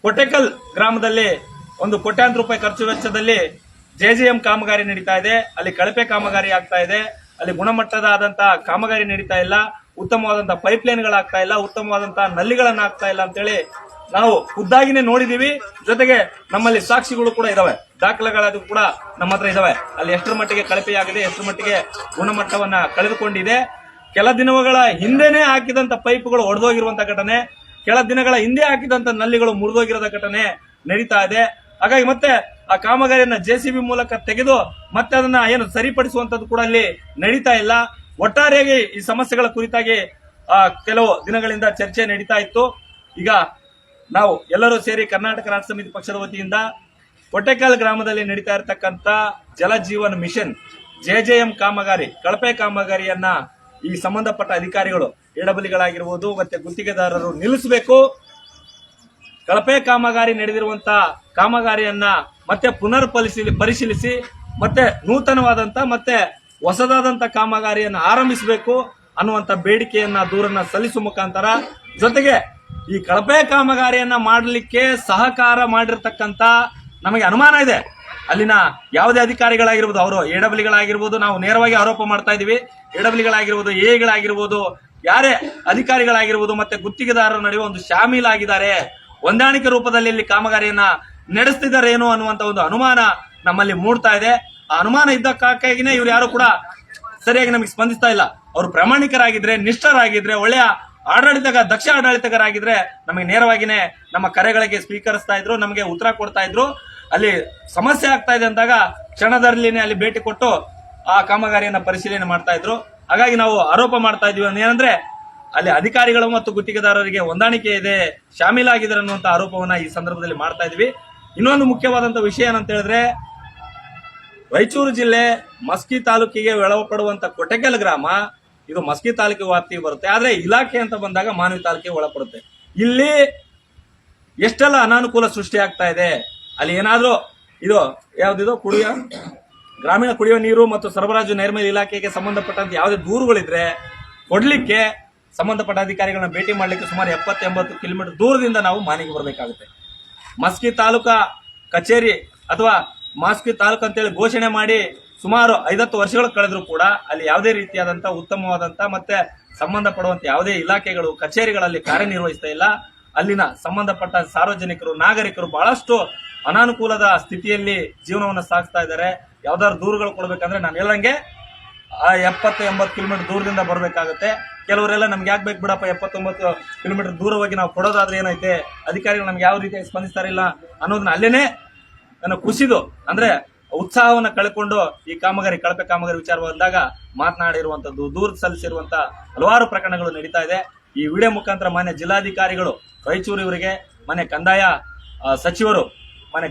ಕೊಟೆಕಲ್ ಗ್ರಾಮದಲ್ಲಿ ಒಂದು ಕೋಟ್ಯಾಂತರ ರೂಪಾಯಿ ಖರ್ಚು ವೆಚ್ಚದಲ್ಲಿ JJM ಕಾಮಗಾರಿ ನಡೀತಾ ಇದೆ. ಅಲ್ಲಿ ಕಳಪೆ ಕಾಮಗಾರಿ ಆಗ್ತಾ ಇದೆ. ಅಲ್ಲಿ ಗುಣಮಟ್ಟದಾದಂತಹ ಕಾಮಗಾರಿ ನಡೀತಾ ಇಲ್ಲ, ಉತ್ತಮವಾದಂತಹ ಪೈಪ್ಲೈನ್ಗಳಾಗ್ತಾ ಇಲ್ಲ, ಉತ್ತಮವಾದಂತಹ ನಲ್ಲಿಗಳನ್ನ ಆಗ್ತಾ ಇಲ್ಲ ಅಂತೇಳಿ ನಾವು ಖುದ್ದಾಗಿನೇ ನೋಡಿದೀವಿ. ಜೊತೆಗೆ ನಮ್ಮಲ್ಲಿ ಸಾಕ್ಷಿಗಳು ಕೂಡ ಇದಾವೆ, ದಾಖಲೆಗಳದು ಕೂಡ ನಮ್ಮ ಹತ್ರ ಇದಾವೆ. ಅಲ್ಲಿ ಎಷ್ಟರ ಮಟ್ಟಿಗೆ ಕಳಪೆಯಾಗಿದೆ, ಎಷ್ಟರ ಮಟ್ಟಿಗೆ ಗುಣಮಟ್ಟವನ್ನ ಕಳೆದುಕೊಂಡಿದೆ. ಕೆಲ ದಿನಗಳ ಹಿಂದೆನೆ ಹಾಕಿದಂತ ಪೈಪ್ಗಳು ಒಡೆದೋಗಿರುವಂತ ಘಟನೆ, ಕೆಲ ದಿನಗಳ ಹಿಂದೆ ಹಾಕಿದಂತ ನಲ್ಲಿಗಳು ಮುರಿದೋಗಿರೋದ ಘಟನೆ ನಡೀತಾ ಇದೆ. ಹಾಗಾಗಿ ಮತ್ತೆ ಆ ಕಾಮಗಾರಿಯನ್ನ JCB ಮೂಲಕ ತೆಗೆದು ಮತ್ತೆ ಅದನ್ನ ಏನು ಸರಿಪಡಿಸುವಂತದ್ದು ಕೂಡ ಅಲ್ಲಿ ನಡೀತಾ ಇಲ್ಲ. ಒಟ್ಟಾರೆಯಾಗಿ ಈ ಸಮಸ್ಯೆಗಳ ಕುರಿತಾಗಿ ಕೆಲವು ದಿನಗಳಿಂದ ಚರ್ಚೆ ನಡೀತಾ ಇತ್ತು. ಈಗ ನಾವು ಎಲ್ಲರೂ ಸೇರಿ ಕರ್ನಾಟಕ ರಾಷ್ಟ್ರ ಸಮಿತಿ ಪಕ್ಷದ ವತಿಯಿಂದ ಕೊಟೆಕಲ್ ಗ್ರಾಮದಲ್ಲಿ ನಡೀತಾ ಇರತಕ್ಕಂತ ಜಲ ಜೀವನ್ ಮಿಷನ್ JJM ಕಾಮಗಾರಿ ಕಳಪೆ ಕಾಮಗಾರಿಯನ್ನ ಈ ಸಂಬಂಧಪಟ್ಟ ಅಧಿಕಾರಿಗಳು ಎಡಬಲಿಗಳಾಗಿರ್ಬೋದು ಮತ್ತೆ ಗುತ್ತಿಗೆದಾರರು ನಿಲ್ಲಿಸಬೇಕು. ಕಳಪೆ ಕಾಮಗಾರಿ ನಡೆದಿರುವಂತ ಕಾಮಗಾರಿಯನ್ನ ಮತ್ತೆ ಪುನರ್ ಪರಿಶೀಲಿಸಿ ಮತ್ತೆ ನೂತನವಾದಂತ ಮತ್ತೆ ಹೊಸದಾದಂತ ಕಾಮಗಾರಿಯನ್ನ ಆರಂಭಿಸಬೇಕು ಅನ್ನುವಂತ ಬೇಡಿಕೆಯನ್ನ ದೂರನ್ನ ಸಲ್ಲಿಸುವ ಮುಖಾಂತರ, ಜೊತೆಗೆ ಈ ಕಳಪೆ ಕಾಮಗಾರಿಯನ್ನ ಮಾಡಲಿಕ್ಕೆ ಸಹಕಾರ ಮಾಡಿರ್ತಕ್ಕಂತ ನಮಗೆ ಅನುಮಾನ ಇದೆ. ಅಲ್ಲಿನ ಯಾವುದೇ ಅಧಿಕಾರಿಗಳಾಗಿರ್ಬೋದು, ಅವರು ಎಡಬ್ಲ್ಯೂಗಳಾಗಿರ್ಬೋದು, ನಾವು ನೇರವಾಗಿ ಆರೋಪ ಮಾಡ್ತಾ ಇದೀವಿ. ಎಡಬ್ಲ್ಯೂಗಳಾಗಿರ್ಬೋದು, ಎಗಳಾಗಿರ್ಬೋದು, ಯಾರೇ ಅಧಿಕಾರಿಗಳಾಗಿರ್ಬೋದು ಮತ್ತೆ ಗುತ್ತಿಗೆದಾರರ ನಡುವೆ ಒಂದು ಶಾಮೀಲಾಗಿದ್ದಾರೆ, ಹೊಂದಾಣಿಕೆ ರೂಪದಲ್ಲಿ ಇಲ್ಲಿ ಕಾಮಗಾರಿಯನ್ನ ನಡೆಸ್ತಿದ್ದಾರೆ ಏನೋ ಅನ್ನುವಂತ ಒಂದು ಅನುಮಾನ ನಮ್ಮಲ್ಲಿ ಮೂಡ್ತಾ ಇದೆ. ಆ ಅನುಮಾನ ಇದ್ದಕ್ಕಾಗಿನೇ ಇವ್ರು ಯಾರು ಕೂಡ ಸರಿಯಾಗಿ ನಮಗೆ ಸ್ಪಂದಿಸ್ತಾ ಇಲ್ಲ. ಅವರು ಪ್ರಾಮಾಣಿಕರಾಗಿದ್ರೆ, ನಿಷ್ಠರಾಗಿದ್ರೆ, ಒಳ್ಳೆಯ ದಕ್ಷ ಆಡಳಿತಗಾರಾಗಿದ್ರೆ ನಮಗೆ ನೇರವಾಗಿನೇ ನಮ್ಮ ಕರೆಗಳಿಗೆ ಸ್ವೀಕರಿಸ್ತಾ ಇದ್ರು, ನಮಗೆ ಉತ್ತರ ಕೊಡ್ತಾ ಇದ್ರು. ಅಲ್ಲಿ ಸಮಸ್ಯೆ ಆಗ್ತಾ ಇದೆ ಅಂದಾಗ ಕ್ಷಣದಲ್ಲಿನೇ ಅಲ್ಲಿ ಭೇಟಿ ಕೊಟ್ಟು ಆ ಕಾಮಗಾರಿಯನ್ನ ಪರಿಶೀಲನೆ ಮಾಡ್ತಾ ಇದ್ರು. ಹಾಗಾಗಿ ನಾವು ಆರೋಪ ಮಾಡ್ತಾ ಇದೀವಿ ಏನಂದ್ರೆ ಅಲ್ಲಿ ಅಧಿಕಾರಿಗಳು ಮತ್ತು ಗುತ್ತಿಗೆದಾರರಿಗೆ ಹೊಂದಾಣಿಕೆ ಇದೆ, ಶಾಮೀಲಾಗಿದ್ದಾರೆ ಅನ್ನುವಂತ ಆರೋಪವನ್ನ ಈ ಸಂದರ್ಭದಲ್ಲಿ ಮಾಡ್ತಾ ಇದೀವಿ. ಇನ್ನೊಂದು ಮುಖ್ಯವಾದಂತ ವಿಷಯ ಏನಂತ ಹೇಳಿದ್ರೆ, ರಾಯಚೂರು ಜಿಲ್ಲೆ ಮಸ್ಕಿ ತಾಲೂಕಿಗೆ ಒಳಪಡುವಂತ ಕೊಟೆಕಲ್ ಗ್ರಾಮ ಇದು ಮಸ್ಕಿ ತಾಲೂಕಿಗೆ ವ್ಯಾಪ್ತಿಗೆ ಬರುತ್ತೆ. ಆದ್ರೆ ಇಲಾಖೆ ಅಂತ ಬಂದಾಗ ಮಾನವಿ ತಾಲೂಕಿಗೆ ಒಳಪಡುತ್ತೆ. ಇಲ್ಲಿ ಎಷ್ಟೆಲ್ಲ ಅನಾನುಕೂಲ ಸೃಷ್ಟಿ ಆಗ್ತಾ ಇದೆ. ಅಲ್ಲಿ ಏನಾದ್ರೂ ಇದು ಯಾವ್ದಿದು ಗ್ರಾಮೀಣ ಕುಡಿಯುವ ನೀರು ಮತ್ತು ಸರಬರಾಜು ನೈರ್ಮಲ್ಯ ಇಲಾಖೆಗೆ ಸಂಬಂಧಪಟ್ಟಂತ ಯಾವುದೇ ದೂರುಗಳಿದ್ರೆ ಕೊಡ್ಲಿಕ್ಕೆ ಸಂಬಂಧಪಟ್ಟ ಅಧಿಕಾರಿಗಳನ್ನ ಭೇಟಿ ಮಾಡ್ಲಿಕ್ಕೆ ಸುಮಾರು 70-80 ಕಿಲೋಮೀಟರ್ ದೂರದಿಂದ ನಾವು ಮಾನಿಗೆ ಬರಬೇಕಾಗುತ್ತೆ. ಮಸ್ಕಿ ತಾಲೂಕಾ ಕಚೇರಿ ಅಥವಾ ಮಸ್ಕಿ ತಾಲೂಕು ಅಂತೇಳಿ ಘೋಷಣೆ ಮಾಡಿ ಸುಮಾರು 50 ವರ್ಷಗಳು ಕಳೆದ್ರು ಕೂಡ ಅಲ್ಲಿ ಯಾವುದೇ ರೀತಿಯಾದಂತ ಉತ್ತಮವಾದಂತ ಮತ್ತೆ ಸಂಬಂಧಪಡುವಂತ ಯಾವುದೇ ಇಲಾಖೆಗಳು ಕಚೇರಿಗಳಲ್ಲಿ ಕಾರ್ಯನಿರ್ವಹಿಸ್ತಾ ಇಲ್ಲ. ಅಲ್ಲಿನ ಸಂಬಂಧಪಟ್ಟ ಸಾರ್ವಜನಿಕರು, ನಾಗರಿಕರು ಬಹಳಷ್ಟು ಅನಾನುಕೂಲದ ಸ್ಥಿತಿಯಲ್ಲಿ ಜೀವನವನ್ನು ಸಾಗಿಸ್ತಾ ಇದ್ದಾರೆ. ಯಾವ್ದಾದ್ರು ದೂರುಗಳು ಕೊಡ್ಬೇಕಂದ್ರೆ ನಾನು ಹೇಳಂಗೆ 70-80 ಕಿಲೋಮೀಟರ್ ದೂರದಿಂದ ಬರಬೇಕಾಗುತ್ತೆ. ಕೆಲವರೆಲ್ಲ ನಮ್ಗೆ ಯಾಕೆ ಬೇಕು ಬಿಡಪ್ಪ 70-90 ಕಿಲೋಮೀಟರ್ ದೂರ ಹೋಗಿ ನಾವು ಕೊಡೋದಾದ್ರೆ ಏನೈತೆ, ಅಧಿಕಾರಿಗಳು ನಮ್ಗೆ ಯಾವ ರೀತಿಯಾಗಿ ಸ್ಪಂದಿಸ್ತಾರಿಲ್ಲ ಅನ್ನೋದನ್ನ ಅಲ್ಲೇನೆ ನಾನು ಕುಸಿದು ಅಂದ್ರೆ ಉತ್ಸಾಹವನ್ನ ಕಳ್ಕೊಂಡು ಈ ಕಳಪೆ ಕಾಮಗಾರಿ ವಿಚಾರ ಬಂದಾಗ ಮಾತನಾಡಿರುವಂತದ್ದು, ದೂರ ಸಲ್ಲಿಸಿರುವಂತ ಹಲವಾರು ಪ್ರಕರಣಗಳು ನಡೀತಾ ಇದೆ. ಈ ವಿಡಿಯೋ ಮುಖಾಂತರ ಮಾನ್ಯ ಜಿಲ್ಲಾಧಿಕಾರಿಗಳು ರಾಯಚೂರು ಇವರಿಗೆ, ಮಾನ್ಯ ಕಂದಾಯ ಸಚಿವರು ಮಾನ್ಯ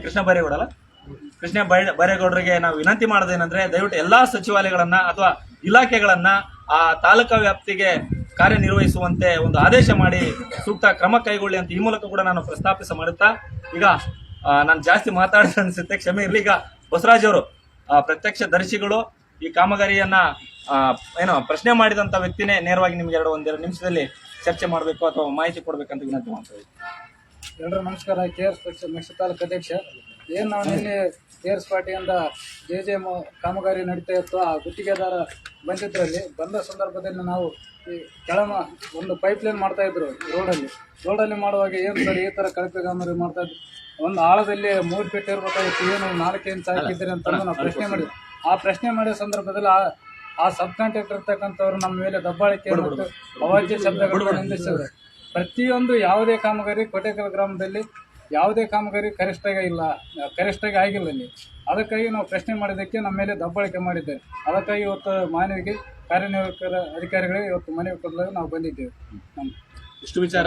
ಕೃಷ್ಣ ಬೈರೇಗೌಡರಿಗೆ ನಾವು ವಿನಂತಿ ಮಾಡೋದೇನಂದ್ರೆ, ದಯವಿಟ್ಟು ಎಲ್ಲಾ ಸಚಿವಾಲಯಗಳನ್ನ ಅಥವಾ ಇಲಾಖೆಗಳನ್ನ ಆ ತಾಲೂಕಾ ವ್ಯಾಪ್ತಿಗೆ ಕಾರ್ಯನಿರ್ವಹಿಸುವಂತೆ ಒಂದು ಆದೇಶ ಮಾಡಿ ಸೂಕ್ತ ಕ್ರಮ ಕೈಗೊಳ್ಳಿ ಅಂತ ಈ ಮೂಲಕ ಕೂಡ ನಾನು ಪ್ರಸ್ತಾಪಿಸ ಮಾಡುತ್ತಾ, ಈಗ ನಾನು ಜಾಸ್ತಿ ಮಾತಾಡಿದ ಅನ್ಸುತ್ತೆ, ಕ್ಷಮೆ ಇರ್ಲಿ. ಈಗ ಬಸವರಾಜ್ ಅವರು ಪ್ರತ್ಯಕ್ಷ ದರ್ಶಿಗಳು, ಈ ಕಾಮಗಾರಿಯನ್ನ ಪ್ರಶ್ನೆ ಮಾಡಿದಂತ ವ್ಯಕ್ತಿನೇ ನೇರವಾಗಿ ನಿಮ್ಗೆ ಒಂದೆರಡು ನಿಮಿಷದಲ್ಲಿ ಚರ್ಚೆ ಮಾಡಬೇಕು ಅಥವಾ ಮಾಹಿತಿ ಕೊಡ್ಬೇಕಂತ ವಿನಂತಿ ಮಾಡ್ತೀವಿ. ಎಲ್ಲರೂ ನಮಸ್ಕಾರ. KRS ಪಕ್ಷ ಮೈಸೂರು ತಾಲೂಕು ಅಧ್ಯಕ್ಷ. ಏನು ನಾವು ನಿನ್ನೆ KRS ಪಾರ್ಟಿಯಿಂದ JJM ಕಾಮಗಾರಿ ನಡೀತಾ ಇತ್ತು, ಆ ಗುತ್ತಿಗೆದಾರ ಬಂದ ಸಂದರ್ಭದಲ್ಲಿ ನಾವು ಈ ಒಂದು ಪೈಪ್ಲೈನ್ ಮಾಡ್ತಾ ಇದ್ರು ರೋಡಲ್ಲಿ ಮಾಡುವಾಗ ಏನು ಸರ್ ಈ ಥರ ಕಳಪೆ ಕಾಮಗಾರಿ ಮಾಡ್ತಾ ಇದ್ರು, ಒಂದು ಆಳದಲ್ಲಿ 3 ಫೀಟ್ ಇರಬೇಕಾಗಿತ್ತು, ಏನು 4 ಇಂಚ್ ಹಾಕಿದ್ದೀರಿ ಅಂತಂದು ನಾವು ಪ್ರಶ್ನೆ ಮಾಡಿದ್ವಿ. ಆ ಪ್ರಶ್ನೆ ಮಾಡಿದ ಸಂದರ್ಭದಲ್ಲಿ ಆ ಸಬ್ ಕಾಂಟ್ರಾಕ್ಟರ್ ಇರ್ತಕ್ಕಂಥವ್ರು ನಮ್ಮ ಮೇಲೆ ದಬ್ಬಾಳಿಕೆ ಮತ್ತು ಅವಾಚ್ಯ ಶಬ್ದಗಳನ್ನು ನಿಂದಿಸಿದ್ರು. ಪ್ರತಿಯೊಂದು ಯಾವುದೇ ಕಾಮಗಾರಿ ಕೊಟೆಕಲ್ ಗ್ರಾಮದಲ್ಲಿ ಯಾವುದೇ ಕಾಮಗಾರಿ ಕರೆಕ್ಟಾಗಿ ಆಗಿಲ್ಲ ಅಲ್ಲಿ. ಅದಕ್ಕಾಗಿ ನಾವು ಪ್ರಶ್ನೆ ಮಾಡಿದ್ದಕ್ಕೆ ನಮ್ಮ ಮೇಲೆ ದಬ್ಬಾಳಿಕೆ ಮಾಡಿದ್ದೇವೆ. ಅದಕ್ಕಾಗಿ ಇವತ್ತು ಮಾನವಿಗೆ ಕಾರ್ಯನಿರ್ವಾಹಕ ಅಧಿಕಾರಿಗಳಿಗೆ ಇವತ್ತು ಮನವಿ ಕೊಡಲು ನಾವು ಬಂದಿದ್ದೇವೆ. ಇಷ್ಟು ವಿಚಾರ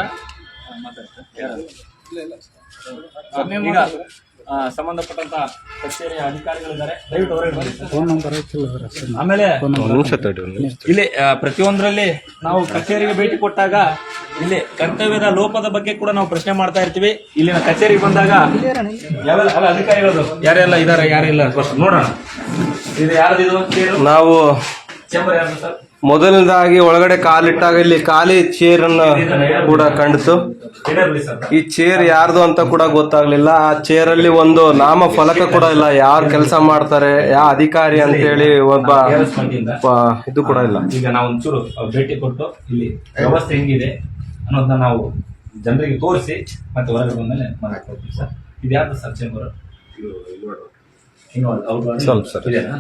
ಇಲ್ಲ ಈಗ ಸಂಬಂಧಪಟ್ಟಂತ ಕಚೇರಿಯ ಅಧಿಕಾರಿಗಳಿದ್ದಾರೆ, ದಯವಿಟ್ಟು ಹೊರಗೆ ಬನ್ನಿ ಸರ್. ಫೋನ್ ನಂಬರ್ ಐತಿಲ್ಲ ಅದ್ರ ಸರ್. ಆಮೇಲೆ ಇಲ್ಲಿ ಪ್ರತಿಯೊಂದರಲ್ಲಿ ನಾವು ಕಚೇರಿಗೆ ಭೇಟಿ ಕೊಟ್ಟಾಗ ಇಲ್ಲಿ ಕರ್ತವ್ಯದ ಲೋಪದ ಬಗ್ಗೆ ಕೂಡ ನಾವು ಪ್ರಶ್ನೆ ಮಾಡ್ತಾ ಇರ್ತೀವಿ. ಇಲ್ಲಿನ ಕಚೇರಿಗೆ ಬಂದಾಗ ಯಾವೆಲ್ಲ ಅಲ್ಲ ಅಧಿಕಾರಿಗಳು ಯಾರೆಲ್ಲ ಇದಾರೆ ಯಾರೆಲ್ಲ ಫಸ್ಟ್ ನೋಡೋಣ. ಇದು ಯಾರ್ದಿದು ನಾವು ಚೇಂಬರ್ ಯಾರು ಸರ್? ಮೊದಲನೇದಾಗಿ ಒಳಗಡೆ ಕಾಲಿಟ್ಟಾಗ ಇಲ್ಲಿ ಖಾಲಿ ಚೇರ್ ಅನ್ನು ಕೂಡ ಕಂಡಿತು. ಇಡರ್ಲಿ ಸರ್. ಈ ಚೇರ್ ಯಾರ್ದು ಅಂತ ಕೂಡ ಗೊತ್ತಾಗ್ಲಿಲ್ಲ. ಆ ಚೇರ್ ಅಲ್ಲಿ ಒಂದು ನಾಮ ಫಲಕ ಕೂಡ ಇಲ್ಲ, ಯಾರು ಕೆಲಸ ಮಾಡ್ತಾರೆ, ಯಾವ ಅಧಿಕಾರಿ ಅಂತ ಹೇಳಿ ಒಬ್ಬ ಇದು ಕೂಡ ಇಲ್ಲ. ಈಗ ನಾವು ಒಂಚೂರು ಭೇಟಿ ಕೊಟ್ಟು ಇಲ್ಲಿ ವ್ಯವಸ್ಥೆ ಹೆಂಗಿದೆ ಅನ್ನೋದನ್ನ ನಾವು ಜನರಿಗೆ ತೋರಿಸಿ ಮತ್ತೆ ಹೊರಗೆ ಬಂದ್ಮೇಲೆ ಮಾತಾಡ್ತೀವಿ ಸರ್. ಇದು ಯಾರ್ದು ಸರ್ ಚೇಂಬರ್? ಸ್ವಲ್ಪ ಸರ್ ಇದೇನಾ?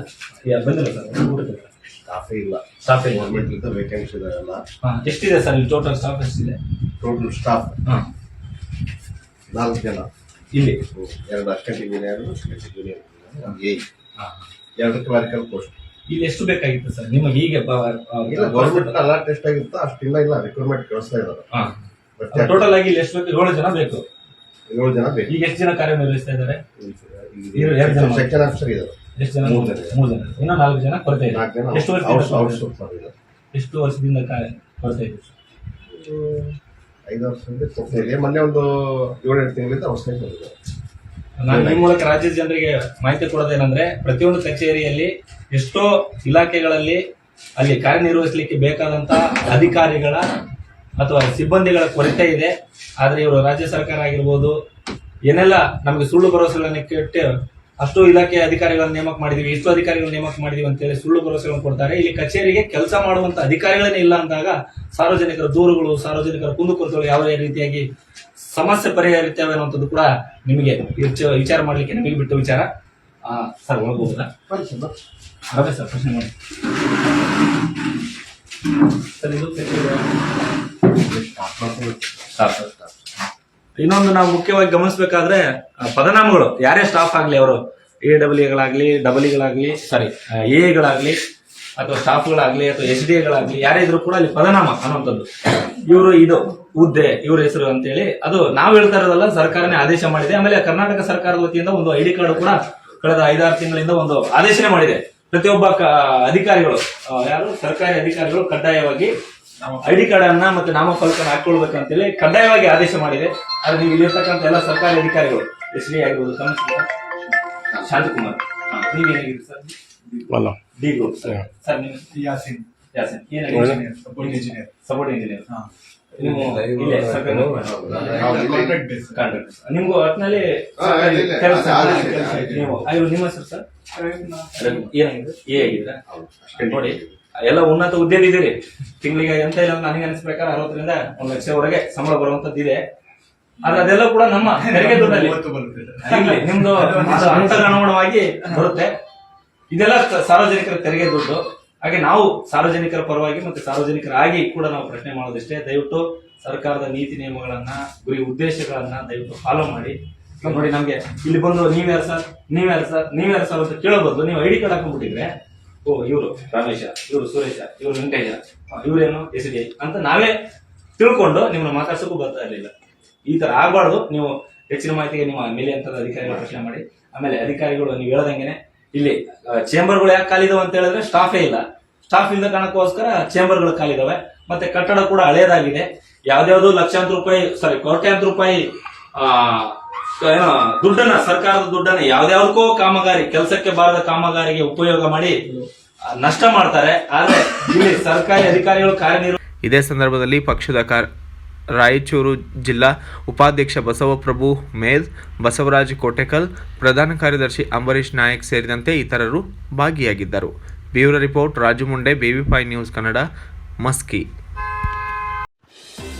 ಬಂದಿಲ್ಲ ಸರ್ ಊಟಕ್ಕೆ ಸ್ಟಾಫೇ ಇಲ್ಲ. ಸ್ಟಾಫ್ ಗೌರ್ಮೆಂಟ್ ವೇಕೆನ್ಸಿ ಇದಾವೆಲ್ಲ. ಎಷ್ಟಿದೆ ಸರ್ ಇಲ್ಲಿ ಟೋಟಲ್ ಸ್ಟಾಫ್ ಎಷ್ಟಿದೆ? ಟೋಟಲ್ ಸ್ಟಾಫ್ 4 ಜನ. ಇಲ್ಲಿ 2 assistant engineer, junior engineer, 2 clerical post. ಇಲ್ಲಿ ಎಷ್ಟು ಬೇಕಾಗಿತ್ತು ಸರ್ ನಿಮಗೆ? ಈಗ ಇಲ್ಲ, ಗೌರ್ಮೆಂಟ್ ಅಲಾಟ್ ಎಷ್ಟಾಗಿತ್ತು ಅಷ್ಟಿಲ್ಲ, ಇಲ್ಲ ರಿಕ್ರೂಟ್ಮೆಂಟ್ ಕಳಿಸ್ತಾ ಇದ್ದಾರೆ. ಟೋಟಲ್ ಆಗಿ ಇಲ್ಲಿ ಎಷ್ಟು ಬೇಕು? 7 ಜನ ಬೇಕು. 7 ಜನ ಬೇಕು. ಈಗ ಎಷ್ಟು ಜನ ಕಾರ್ಯನಿರ್ವಹಿಸ್ತಾ ಇದ್ದಾರೆ? ಸೆಕ್ಷನ್ ಆಫೀಸರ್ ಇದ್ದಾರೆ. ಎಷ್ಟು ಜನ? 3 ಜನ. ಇನ್ನೂ 4 ಜನ ಕೊರತೆ ಇದೆ. 4 ಜನ ಎಷ್ಟು ಎಷ್ಟು ವರ್ಷದಿಂದ ಕೊರತೆ ಇದೆ? 5 ವರ್ಷದಿಂದ ಕೊಡ್ತಿದೆ. ಮೊನ್ನೆ ಒಂದು 7-8 ತಿಂಗಳಿಂದ ಹೊಸದಾಗಿ ಬಂದಿದ್ದಾರೆ. ನಾನು ಈ ಮೂಲಕ ರಾಜ್ಯದ ಜನರಿಗೆ ಮಾಹಿತಿ ಕೊಡೋದೇನೆಂದ್ರೆ, ಪ್ರತಿಯೊಂದು ಕಚೇರಿಯಲ್ಲಿ ಎಷ್ಟೋ ಇಲಾಖೆಗಳಲ್ಲಿ ಅಲ್ಲಿ ಕಾರ್ಯನಿರ್ವಹಿಸಲಿಕ್ಕೆ ಬೇಕಾದಂತ ಅಧಿಕಾರಿಗಳ ಅಥವಾ ಸಿಬ್ಬಂದಿಗಳ ಕೊರತೆ ಇದೆ. ಆದ್ರೆ ಇವರು ರಾಜ್ಯ ಸರ್ಕಾರ ಆಗಿರ್ಬೋದು ಏನೆಲ್ಲ ನಮಗೆ ಸುಳ್ಳು ಭರವಸೆಗಳನ್ನು ಕೆಟ್ಟು ಅಷ್ಟು ಇಲಾಖೆ ಅಧಿಕಾರಿಗಳನ್ನು ನೇಮಕ ಮಾಡಿದೀವಿ, ಇಷ್ಟು ಅಧಿಕಾರಿಗಳನ್ನು ನೇಮಕ ಮಾಡಿದೀವಿ ಅಂತೇಳಿ ಸುಳ್ಳು ಭರವಸೆಗಳನ್ನು ಕೊಡ್ತಾರೆ. ಇಲ್ಲಿ ಕಚೇರಿಗೆ ಕೆಲಸ ಮಾಡುವಂತ ಅಧಿಕಾರಿಗಳೇ ಇಲ್ಲ ಅಂದಾಗ ಸಾರ್ವಜನಿಕರ ದೂರುಗಳು, ಸಾರ್ವಜನಿಕರ ಕುಂದುಕೊರತೆಗಳು ಯಾವ ರೀತಿಯಾಗಿ ಸಮಸ್ಯೆ ಪರಿಹರಿತವೆ ಅನ್ನುವಂಥದ್ದು ಕೂಡ ನಿಮಗೆ ವಿಚಾರ ಮಾಡ್ಲಿಕ್ಕೆ ನಿಮಗೆ ಬಿಟ್ಟು ವಿಚಾರ. ಸರ್ ಒಳಗೋಗುದಾ? ರಮೇಶ್ ಸರ್ ಪ್ರಶ್ನೆ ಮಾಡಿ ಸರ್. ಇದು ಇನ್ನೊಂದು ನಾವು ಮುಖ್ಯವಾಗಿ ಗಮನಿಸಬೇಕಾದ್ರೆ ಪದನಾಮಗಳು, ಯಾರೇ ಸ್ಟಾಫ್ ಆಗ್ಲಿ, ಅವರು AWಗಳಾಗ್ಲಿ, ಡಬಲ್ಗಳಾಗ್ಲಿ, ಸಾರಿ ಎಗಳಾಗ್ಲಿ ಅಥವಾ ಸ್ಟಾಫ್ಗಳಾಗ್ಲಿ ಅಥವಾ SDAಗಳಾಗ್ಲಿ ಯಾರೇ ಇದ್ರು ಕೂಡ ಅಲ್ಲಿ ಪದನಾಮ ಅನ್ನುವಂಥದ್ದು, ಇವರು ಇದು ಹುದ್ದೆ, ಇವ್ರ ಹೆಸರು ಅಂತೇಳಿ ಅದು ನಾವು ಹೇಳ್ತಾ ಇರೋದಲ್ಲ, ಸರ್ಕಾರನೇ ಆದೇಶ ಮಾಡಿದೆ. ಆಮೇಲೆ ಕರ್ನಾಟಕ ಸರ್ಕಾರದ ವತಿಯಿಂದ ಒಂದು ID ಕಾರ್ಡ್ ಕೂಡ ಕಳೆದ 5-6 ತಿಂಗಳಿಂದ ಒಂದು ಆದೇಶನೇ ಮಾಡಿದೆ. ಪ್ರತಿಯೊಬ್ಬ ಅಧಿಕಾರಿಗಳು, ಯಾರು ಸರ್ಕಾರಿ ಅಧಿಕಾರಿಗಳು ಕಡ್ಡಾಯವಾಗಿ ID ಕಾರ್ಡ್ ಅನ್ನ ಮತ್ತೆ ನಾಮಫಲಕನ ಹಾಕೊಳ್ಬೇಕಂತೇಳಿ ಕಡ್ಡಾಯವಾಗಿ ಆದೇಶ ಮಾಡಿದೆ. ಆದ್ರೆ ನೀವು ಇಲ್ಲಿರ್ತಕ್ಕಂಥ ಎಲ್ಲ ಸರ್ಕಾರಿ ಅಧಿಕಾರಿಗಳು, SDA ಆಗಿರ್ಬೋದು, ಕಮಿಷನರ್ ಶಾಂತಕುಮಾರ್, ನೀವೇನಾಗಿದ್ದೀರಿ ಸರ್? D group sir. ನೀವು ಯಾಸಿನ್ ಏನಾಗಿದೆ? Support engineer. ನಿಮ್ಗೂ ಒಟ್ಟಿನಲ್ಲಿ ಕೆಲಸ ನಿಮ್ಮ ಹೆಸರು ಸರ್ ಏನಾಗಿದೆ? ಎ ಆಗಿದ್ರೆ ನೋಡಿ, ಎಲ್ಲ ಉನ್ನತ ಹುದ್ದೆಲಿದ್ದೀರಿ. ತಿಂಗಳಿಗೆ ಎಂತ ಇಲ್ಲ, ನನಗೆ ಅನಿಸ್ ಪ್ರಕಾರ 60,000 ರಿಂದ 1 ಲಕ್ಷವರೆಗೆ ಸಂಬಳ ಬರುವಂತದ್ದು ಇದೆ. ಆದ್ರೆ ಅದೆಲ್ಲ ಕೂಡ ನಮ್ಮ ತೆರಿಗೆ ದುಡ್ಡಲ್ಲಿ ನಿಮ್ದು ಅಂತರನುಗುಣವಾಗಿ ಬರುತ್ತೆ. ಇದೆಲ್ಲ ಸಾರ್ವಜನಿಕರ ತೆರಿಗೆ ದುಡ್ಡು. ಹಾಗೆ ನಾವು ಸಾರ್ವಜನಿಕರ ಪರವಾಗಿ ಮತ್ತೆ ಸಾರ್ವಜನಿಕರಾಗಿ ಕೂಡ ನಾವು ಪ್ರಶ್ನೆ ಮಾಡೋದಿಷ್ಟೇ, ದಯವಿಟ್ಟು ಸರ್ಕಾರದ ನೀತಿ ನಿಯಮಗಳನ್ನ, ಗುರಿ ಉದ್ದೇಶಗಳನ್ನ ದಯವಿಟ್ಟು ಫಾಲೋ ಮಾಡಿ. ನೋಡಿ, ನಮ್ಗೆ ಇಲ್ಲಿ ಬಂದು ನೀವ್ಯಾರು ಸರ್ ಅಂತ ಕೇಳೋ ಬದಲು ನೀವು ID ಕಾರ್ಡ್ ಹಾಕೊಂಡ್ಬಿಟ್ಟಿದ್ರೆ, ಓ ಇವರು ರಮೇಶ, ಇವರು ಸುರೇಶ, ಇವರು ವೆಂಕಟೇಶ, ಇವ್ರೇನು SDA ಅಂತ ನಾವೇ ತಿಳ್ಕೊಂಡು ನಿಮ್ಮನ್ನ ಮಾತಾಡ್ಸೋಕ್ಕೂ ಬರ್ತಾ ಇರ್ಲಿಲ್ಲ. ಈ ತರ ಆಗ್ಬಾರ್ದು. ನೀವು ಹೆಚ್ಚಿನ ಮಾಹಿತಿಗೆ ನಿಮ್ಮ ಮೇಲೆ ಅಂತ ಅಧಿಕಾರಿಗಳ ಪ್ರಶ್ನೆ ಮಾಡಿ. ಆಮೇಲೆ ಅಧಿಕಾರಿಗಳು ನೀವು ಹೇಳದಂಗೆನೆ ಇಲ್ಲಿ ಚೇಂಬರ್ಗಳು ಯಾಕೆ ಖಾಲಿದಾವೆ ಅಂತ ಹೇಳಿದ್ರೆ ಸ್ಟಾಫೇ ಇಲ್ಲ. ಸ್ಟಾಫ್ ಇಲ್ಲದ ಕಾರಣಕ್ಕೋಸ್ಕರ ಚೇಂಬರ್ಗಳು ಖಾಲಿದಾವೆ. ಮತ್ತೆ ಕಟ್ಟಡ ಕೂಡ ಹಳೇದಾಗಿದೆ. ಯಾವ್ದಾವ್ದು ಲಕ್ಷಾಂತರ ರೂಪಾಯಿ, ಸಾರಿ ಕೋಟ್ಯಾಂತರ ರೂಪಾಯಿ ದುಡ್ಡನ್ನ, ಸರ್ಕಾರದ ದುಡ್ಡನ್ನ ಯಾವ್ದಾವ್ದಕ್ಕೋ ಕಾಮಗಾರಿ, ಕೆಲಸಕ್ಕೆ ಬಾರದ ಕಾಮಗಾರಿಗೆ ಉಪಯೋಗ ಮಾಡಿ ನಷ್ಟ ಮಾಡ್ತಾರೆ. ಆದ್ರೆ ಇಲ್ಲಿ ಸರ್ಕಾರಿ ಅಧಿಕಾರಿಗಳು ಇದೇ ಸಂದರ್ಭದಲ್ಲಿ ಪಕ್ಷದ ರಾಯಚೂರು ಜಿಲ್ಲಾ ಉಪಾಧ್ಯಕ್ಷ ಬಸವಪ್ರಭು ಮೇದ್, ಬಸವರಾಜ್ ಕೋಟೆಕಲ್, ಪ್ರಧಾನ ಕಾರ್ಯದರ್ಶಿ ಅಂಬರೀಶ್ ನಾಯಕ್ ಸೇರಿದಂತೆ ಇತರರು ಭಾಗಿಯಾಗಿದ್ದರು. Bureau report Raju Munde, BB5 news Kannada, Maski.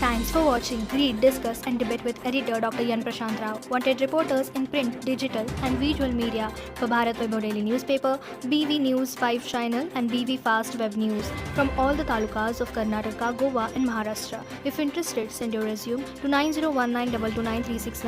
Thanks for watching. Read, discuss and debate with editor Dr. Yan Prashant Rao. Wanted reporters in print, digital and visual media for Bharat Vaibhav Daily Newspaper, BV News 5 Channel and BV Fast Web News from all the talukas of Karnataka, Goa and Maharashtra. If interested, send your resume to 9019229369.